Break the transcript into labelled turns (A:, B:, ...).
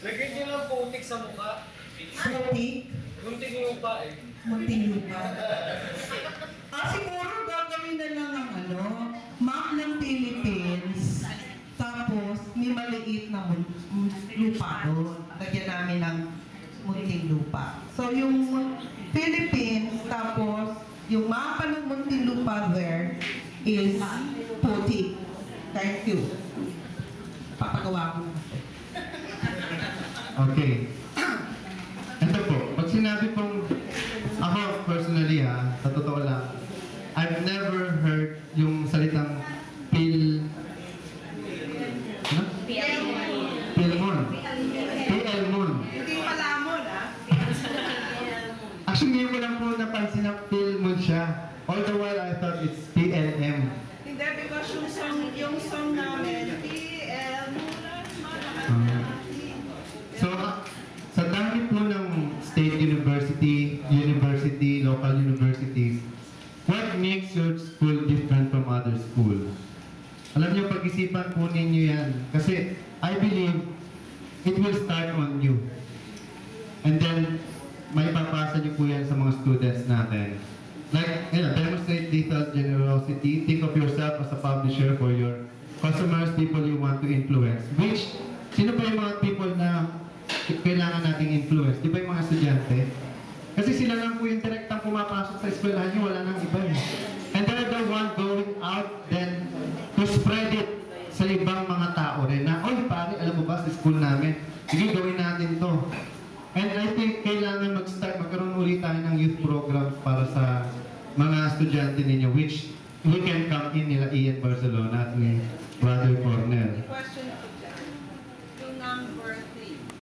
A: Lagyan niyo lang putik sa mukha.
B: Putik?
A: Munting lupa eh.
B: Munting lupa. Siguro gagawin na lang ang map ng Philippines. Tapos, may maliit na lupa doon. Lagyan namin ng munting lupa. So, yung Philippines, tapos, yung mapa ng munting lupa there is putik. Thank you. Papagawa ko.
C: Okay. Ito po, pag sinabi pong, ako personally sa totoo lang, I've never heard yung salitang Philmon.
B: Hindi palamon,
C: Actually, ngayon ko lang po napansin na Philmon siya. All the while, I thought it's PLM.
B: Hindi, because yung song namin,
C: So, sa dami po ng state university, local universities, what makes your school different from other schools? Alam niyo, pag-isipan po ninyo yan. Kasi, I believe, it will start on you. And then, may papasa niyo po yan sa mga students natin. Like, demonstrate detailed generosity. Think of yourself as a publisher for your customers, people you want to influence. Which, sino pa yung mga people na kailangan nating influence? Di ba yung mga estudyante? Kasi sila lang po yung direktang pumapasok sa eskwelahan nyo, wala nang iba eh. And they're the one going out then to spread it sa ibang mga tao rin na, oy pare, alam mo ba sa school namin, sige gawin natin to. And I think kailangan magkaroon ulit tayo ng youth programs para sa mga estudyante ninyo, which we can come in nila Ian Barcelona at ni Brother Cornel.
B: question